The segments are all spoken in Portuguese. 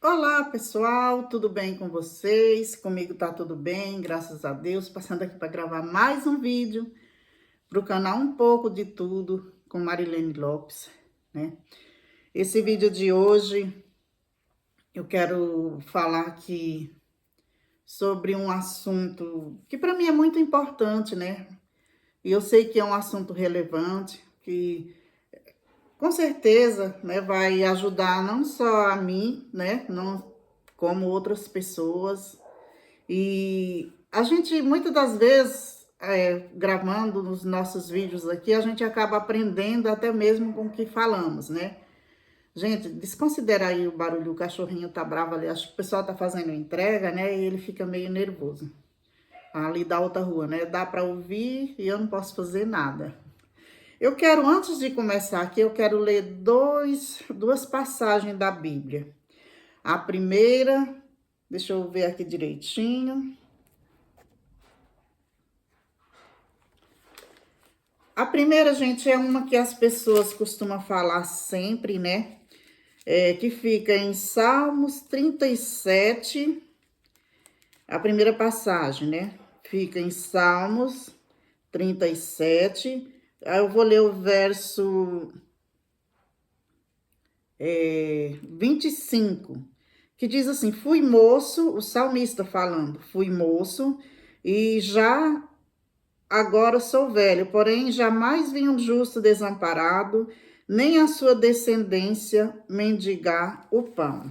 Olá, pessoal, tudo bem com vocês? Comigo tá tudo bem, graças a Deus. Passando aqui para gravar mais um vídeo para o canal Um Pouco de Tudo com Marilene Lopes, né? Esse vídeo de hoje eu quero falar aqui sobre um assunto que para mim é muito importante, né? E eu sei que é um assunto relevante, que com certeza, né, vai ajudar não só a mim, né, não como outras pessoas. E a gente, muitas das vezes, gravando os nossos vídeos aqui, a gente acaba aprendendo até mesmo com o que falamos, né? Gente, desconsidera aí o barulho, o cachorrinho tá bravo ali, acho que o pessoal tá fazendo entrega, né? E ele fica meio nervoso. Ali da outra rua, né? Dá para ouvir e eu não posso fazer nada. Eu quero, antes de começar aqui, eu quero ler duas passagens da Bíblia. A primeira, deixa eu ver aqui direitinho. A primeira, gente, é uma que as pessoas costumam falar sempre, né? Que fica em Salmos 37, a primeira passagem, né? Fica em Salmos 37. Aí eu vou ler o verso 25, que diz assim: Fui moço, o salmista falando, fui moço e já agora sou velho, porém jamais vi um justo desamparado, nem a sua descendência mendigar o pão.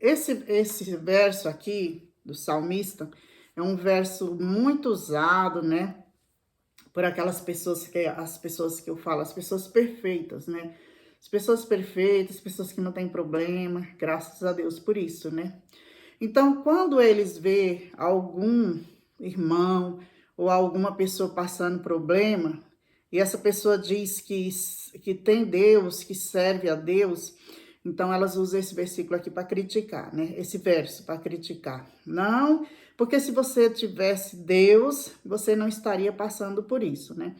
Esse verso aqui do salmista é um verso muito usado, né? Por aquelas pessoas as pessoas que eu falo, as pessoas perfeitas, né? As pessoas perfeitas, pessoas que não têm problema, graças a Deus por isso, né? Então, quando eles vê algum irmão ou alguma pessoa passando problema, e essa pessoa diz que tem Deus, que serve a Deus, então elas usam esse versículo aqui para criticar, né? Esse verso para criticar. Não, porque se você tivesse Deus, você não estaria passando por isso, né?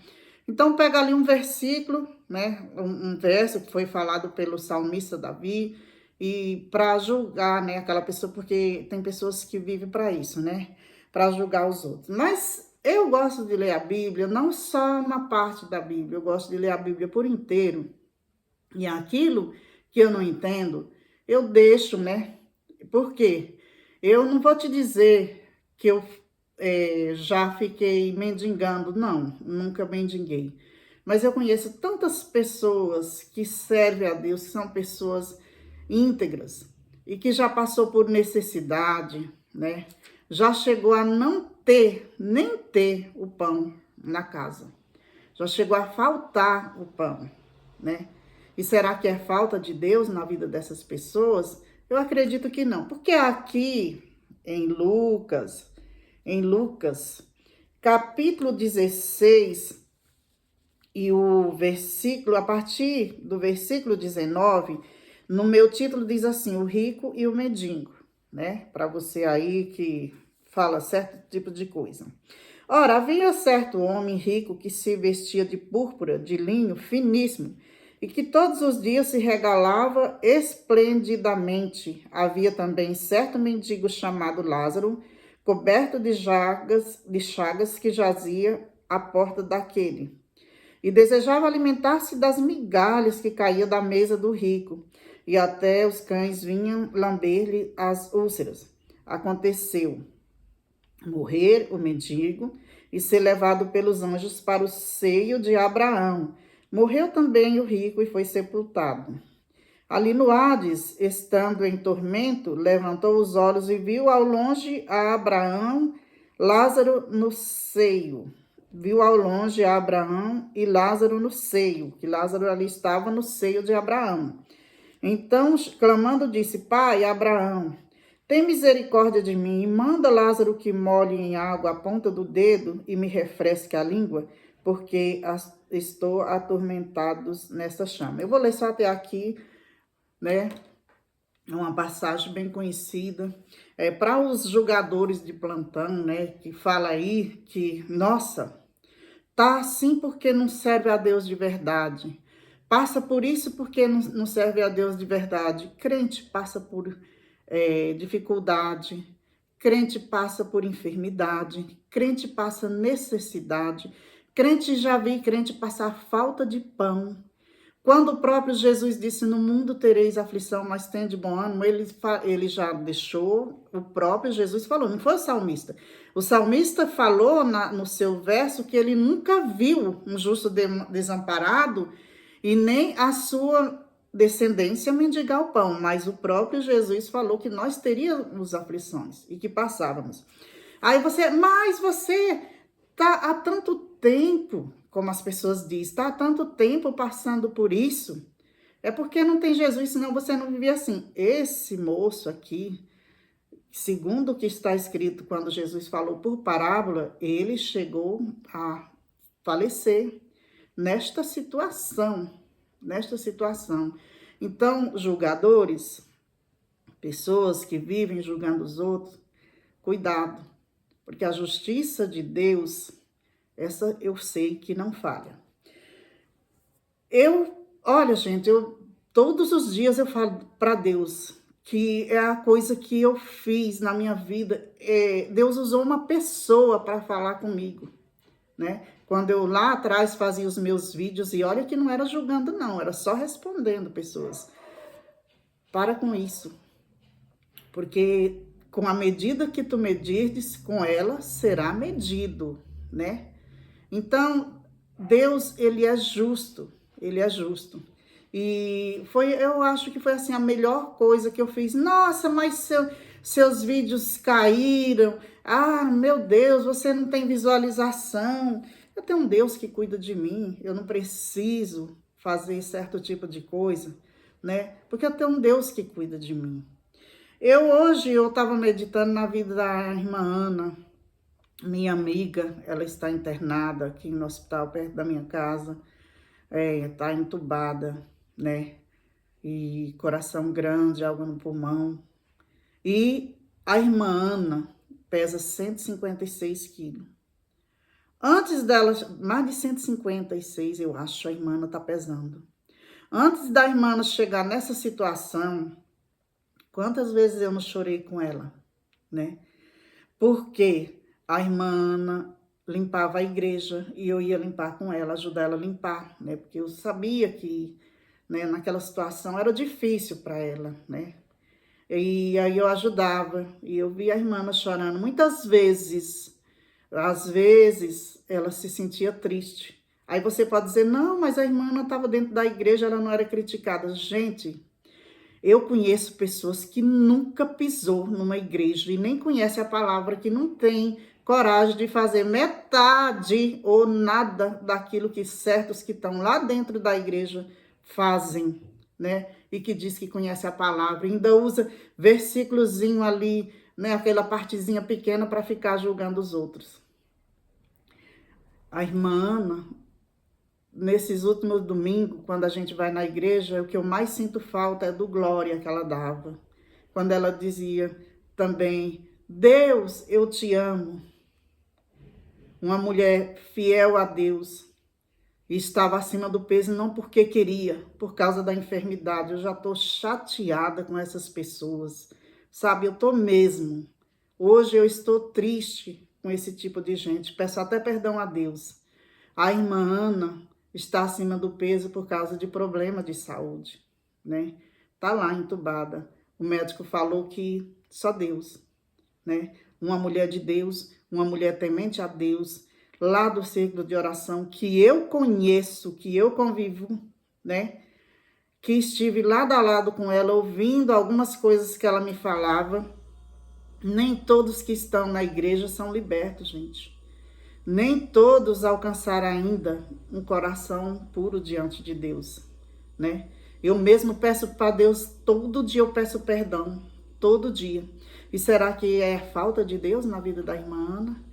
Então, pega ali um versículo, né? Um verso que foi falado pelo salmista Davi, e para julgar, né, aquela pessoa, porque tem pessoas que vivem para isso, né? Para julgar os outros. Mas eu gosto de ler a Bíblia, não só uma parte da Bíblia, eu gosto de ler a Bíblia por inteiro. E aquilo que eu não entendo, eu deixo, né? Por quê? Eu não vou te dizer que eu já fiquei mendigando, não, nunca mendiguei. Mas eu conheço tantas pessoas que servem a Deus, que são pessoas íntegras e que já passou por necessidade, né? Já chegou a não ter, nem ter o pão na casa. Já chegou a faltar o pão, né? E será que é falta de Deus na vida dessas pessoas? Eu acredito que não, porque aqui em Lucas, capítulo 16, e o versículo, a partir do versículo 19, no meu título diz assim: o rico e o mendigo, né? Para você aí que fala certo tipo de coisa. Ora, havia certo homem rico que se vestia de púrpura, de linho finíssimo, e que todos os dias se regalava esplendidamente. Havia também certo mendigo chamado Lázaro, coberto de chagas que jazia à porta daquele e desejava alimentar-se das migalhas que caíam da mesa do rico, e até os cães vinham lamber-lhe as úlceras. Aconteceu morrer o mendigo e ser levado pelos anjos para o seio de Abraão. Morreu também o rico e foi sepultado. Ali no Hades, estando em tormento, levantou os olhos e viu ao longe a Abraão, Lázaro no seio. Viu ao longe a Abraão e Lázaro no seio, que Lázaro ali estava no seio de Abraão. Então, clamando, disse: Pai, Abraão, tem misericórdia de mim e manda Lázaro que molhe em água a ponta do dedo e me refresque a língua, porque estou atormentado nessa chama. Eu vou ler só até aqui, né? É uma passagem bem conhecida. Para os jogadores de plantão, né? Que fala aí que, nossa, tá assim porque não serve a Deus de verdade. Passa por isso porque não serve a Deus de verdade. Crente passa por dificuldade, crente passa por enfermidade, crente passa necessidade, crente já vi crente passar falta de pão. Quando o próprio Jesus disse, no mundo tereis aflição, mas tende bom ânimo, ele já deixou, o próprio Jesus falou, não foi o salmista. O salmista falou no seu verso que ele nunca viu um justo desamparado e nem a sua descendência mendigar o pão, mas o próprio Jesus falou que nós teríamos aflições e que passávamos. Aí mas você tá há tanto tempo, como as pessoas dizem, está há tanto tempo passando por isso, é porque não tem Jesus, senão você não vivia assim. Esse moço aqui, segundo o que está escrito quando Jesus falou por parábola, ele chegou a falecer nesta situação. Então, julgadores, pessoas que vivem julgando os outros, cuidado, porque a justiça de Deus, essa eu sei que não falha. Olha, gente, todos os dias eu falo para Deus que é a coisa que eu fiz na minha vida. Deus usou uma pessoa para falar comigo, né? Quando eu lá atrás fazia os meus vídeos, e olha que não era julgando não, era só respondendo pessoas. Para com isso, porque com a medida que tu medirdes, com ela será medido, né? Então, Deus, ele é justo. E eu acho que foi assim a melhor coisa que eu fiz. Nossa, mas seus vídeos caíram. Ah, meu Deus, você não tem visualização. Eu tenho um Deus que cuida de mim. Eu não preciso fazer certo tipo de coisa, né? Porque eu tenho um Deus que cuida de mim. Hoje eu estava meditando na vida da irmã Ana, minha amiga. Ela está internada aqui no hospital perto da minha casa. Tá entubada, né? E coração grande, água no pulmão. E a irmã Ana pesa 156 quilos. Antes dela, mais de 156, eu acho, a irmã Ana tá pesando. Antes da irmã Ana chegar nessa situação, quantas vezes eu não chorei com ela, né? Porque a irmã Ana limpava a igreja e eu ia limpar com ela, ajudar ela a limpar, né? Porque eu sabia que, né, naquela situação era difícil para ela, né? E aí eu ajudava e eu via a irmã Ana chorando muitas vezes. Às vezes ela se sentia triste. Aí você pode dizer, não, mas a irmã Ana estava dentro da igreja, ela não era criticada. Gente, eu conheço pessoas que nunca pisou numa igreja e nem conhece a palavra, que não tem coragem de fazer metade ou nada daquilo que certos que estão lá dentro da igreja fazem, né? E que diz que conhece a palavra, ainda usa versículozinho ali, né? Aquela partezinha pequena para ficar julgando os outros. A irmã Ana, nesses últimos domingos, quando a gente vai na igreja, o que eu mais sinto falta é do glória que ela dava. Quando ela dizia também, Deus, eu te amo. Uma mulher fiel a Deus. E estava acima do peso não porque queria, por causa da enfermidade. Eu já estou chateada com essas pessoas. Sabe, eu estou mesmo. Hoje eu estou triste com esse tipo de gente. Peço até perdão a Deus. A irmã Ana está acima do peso por causa de problema de saúde, né? Tá lá entubada. O médico falou que só Deus, né? Uma mulher de Deus, uma mulher temente a Deus, lá do círculo de oração que eu conheço, que eu convivo, né? Que estive lado a lado com ela, ouvindo algumas coisas que ela me falava. Nem todos que estão na igreja são libertos, gente. Nem todos alcançaram ainda um coração puro diante de Deus, né? Eu mesmo peço para Deus, todo dia eu peço perdão, todo dia. E será que é falta de Deus na vida da irmã Ana?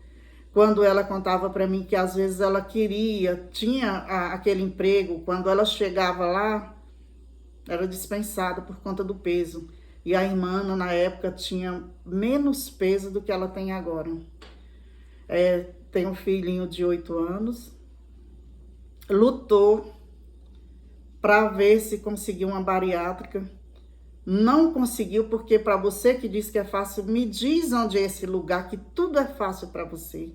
Quando ela contava para mim que às vezes ela tinha aquele emprego, quando ela chegava lá, era dispensada por conta do peso. E a irmã Ana, na época, tinha menos peso do que ela tem agora. Tem um filhinho de 8 anos, lutou para ver se conseguiu uma bariátrica. Não conseguiu, porque para você que diz que é fácil, me diz onde é esse lugar que tudo é fácil para você.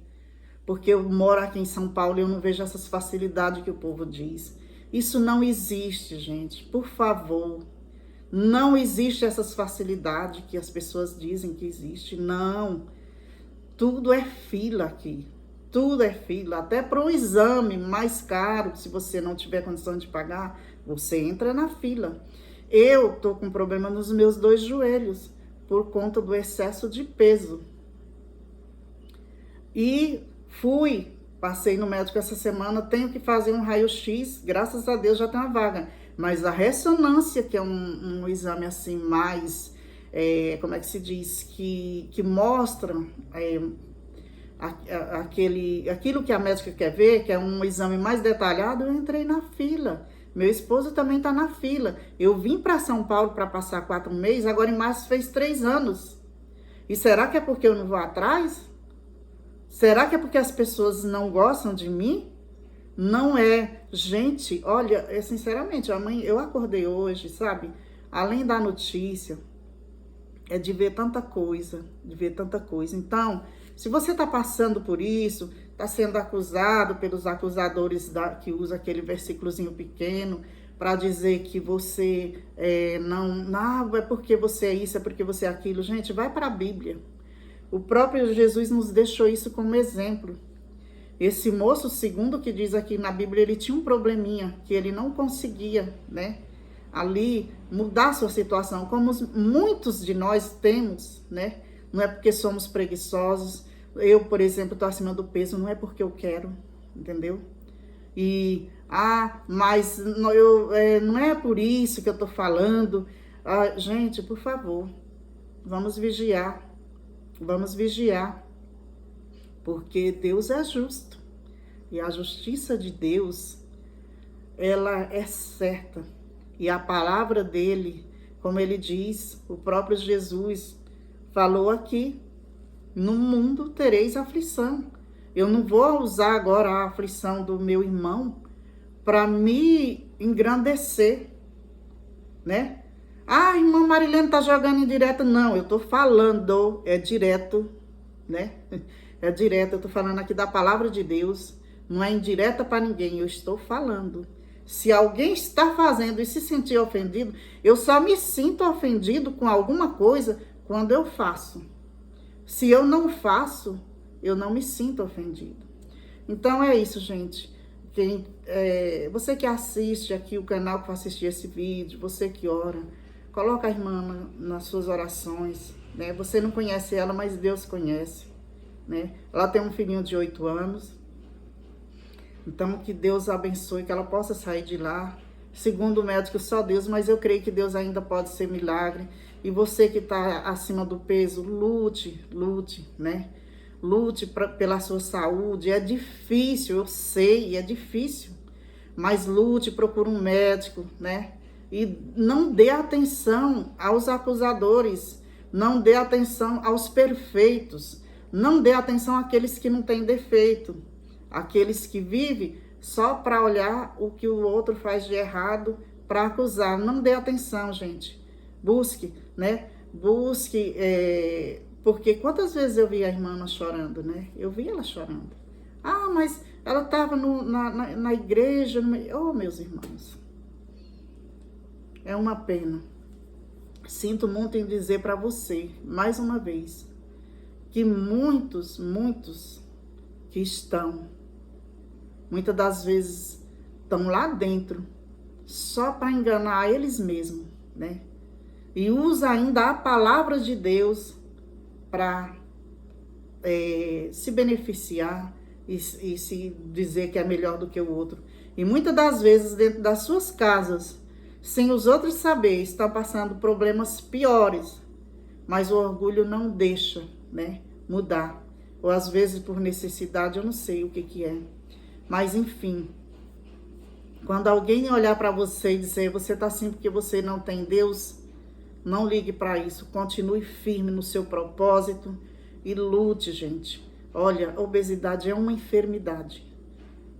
Porque eu moro aqui em São Paulo e eu não vejo essas facilidades que o povo diz. Isso não existe, gente. Por favor. Não existe essas facilidades que as pessoas dizem que existe. Não. Tudo é fila aqui. Tudo é fila. Até para um exame mais caro, se você não tiver condição de pagar, você entra na fila. Eu tô com problema nos meus 2 joelhos por conta do excesso de peso. E passei no médico essa semana, tenho que fazer um raio-x, graças a Deus já tem uma vaga. Mas a ressonância, que é um exame assim mais, como é que se diz, que mostra aquilo que a médica quer ver, que é um exame mais detalhado, eu entrei na fila. Meu esposo também está na fila. Eu vim para São Paulo para passar 4 meses, agora em março fez 3 anos. E será que é porque eu não vou atrás? Será que é porque as pessoas não gostam de mim? Não é. Gente, olha, sinceramente, eu acordei hoje, sabe? Além da notícia, é de ver tanta coisa, Então, se você está passando por isso, está sendo acusado pelos acusadores que usa aquele versículozinho pequeno para dizer que você não, é porque você é isso, é porque você é aquilo. Gente, vai para a Bíblia. O próprio Jesus nos deixou isso como exemplo. Esse moço, segundo o que diz aqui na Bíblia, ele tinha um probleminha, que ele não conseguia, né, ali mudar sua situação, como muitos de nós temos, né? Não é porque somos preguiçosos. Eu, por exemplo, estou acima do peso, não é porque eu quero, entendeu? Mas não é por isso que eu estou falando. Gente, por favor, vamos vigiar, porque Deus é justo, e a justiça de Deus, ela é certa, e a palavra dele, como ele diz, o próprio Jesus falou aqui, no mundo tereis aflição. Eu não vou usar agora a aflição do meu irmão para me engrandecer, né? Irmã Marilene tá jogando indireta. Não, eu tô falando, é direto, né? É direto, eu tô falando aqui da palavra de Deus, não é indireta para ninguém, eu estou falando. Se alguém está fazendo e se sentir ofendido, eu só me sinto ofendido com alguma coisa quando eu faço. Se eu não faço, eu não me sinto ofendido. Então é isso, gente. Você que assiste aqui o canal, que vai assistir esse vídeo, você que ora, coloca a irmã nas suas orações, né? Você não conhece ela, mas Deus conhece, né? Ela tem um filhinho de 8 anos. Então, que Deus abençoe, que ela possa sair de lá. Segundo o médico, só Deus, mas eu creio que Deus ainda pode ser milagre. E você que está acima do peso, lute, né? Lute pela sua saúde. É difícil, eu sei, é difícil. Mas lute, procure um médico, né? E não dê atenção aos acusadores. Não dê atenção aos perfeitos. Não dê atenção àqueles que não têm defeito. Aqueles que vivem só para olhar o que o outro faz de errado para acusar. Não dê atenção, gente. Busque, né? Busque, porque quantas vezes eu vi a irmã chorando, né? Eu vi ela chorando. Mas ela estava na igreja. Meus irmãos, é uma pena. Sinto muito em dizer para você, mais uma vez, que muitos que estão, muitas das vezes, estão lá dentro, só para enganar eles mesmos, né? E usa ainda a palavra de Deus para se beneficiar e se dizer que é melhor do que o outro. E muitas das vezes, dentro das suas casas, sem os outros saber, estão passando problemas piores, mas o orgulho não deixa, né, mudar. Ou às vezes por necessidade, eu não sei o que é. Mas enfim, quando alguém olhar para você e dizer, você está assim porque você não tem Deus, não ligue para isso. Continue firme no seu propósito e lute, gente. Olha, obesidade é uma enfermidade.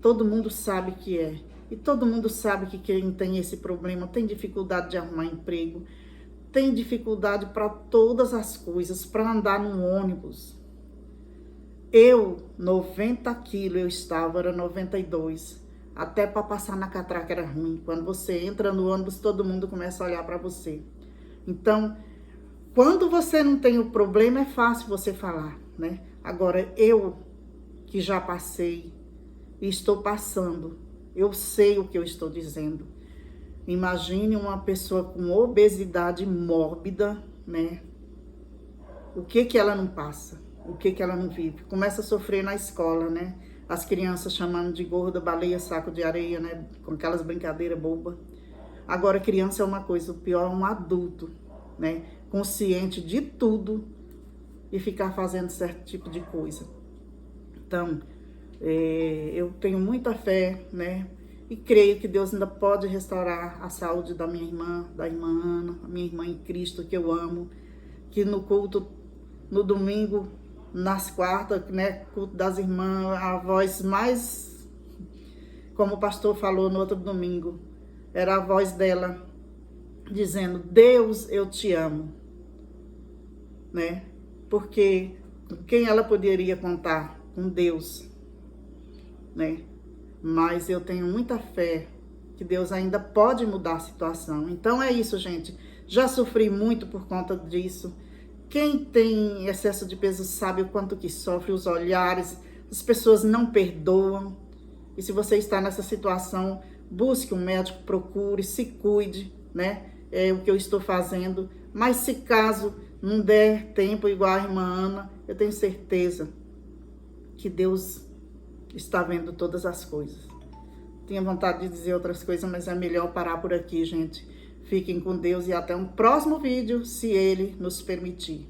Todo mundo sabe que é. E todo mundo sabe que quem tem esse problema tem dificuldade de arrumar emprego, tem dificuldade para todas as coisas, para andar no ônibus. Eu, 90 quilos eu estava, era 92. Até para passar na catraca era ruim. Quando você entra no ônibus, todo mundo começa a olhar para você. Então, quando você não tem o problema, é fácil você falar, né? Agora, eu que já passei e estou passando, eu sei o que eu estou dizendo. Imagine uma pessoa com obesidade mórbida, né? O que ela não passa? O que ela não vive? Começa a sofrer na escola, né? As crianças chamando de gorda, baleia, saco de areia, né? Com aquelas brincadeiras bobas. Agora, criança é uma coisa, o pior é um adulto, né? Consciente de tudo e ficar fazendo certo tipo de coisa. Então, eu tenho muita fé, né? E creio que Deus ainda pode restaurar a saúde da minha irmã, da irmã Ana, a minha irmã em Cristo, que eu amo, que no culto, no domingo, nas quartas, né, culto das irmãs, a voz mais, como o pastor falou no outro domingo, era a voz dela dizendo, Deus, eu te amo, né? Porque com quem ela poderia contar? Com Deus, né? Mas eu tenho muita fé que Deus ainda pode mudar a situação. Então é isso, gente. Já sofri muito por conta disso. Quem tem excesso de peso sabe o quanto que sofre, os olhares, as pessoas não perdoam. E se você está nessa situação, busque um médico, procure, se cuide, né? É o que eu estou fazendo. Mas se caso não der tempo igual a irmã Ana, eu tenho certeza que Deus está vendo todas as coisas. Tinha vontade de dizer outras coisas, mas é melhor parar por aqui, gente. Fiquem com Deus e até um próximo vídeo, se Ele nos permitir.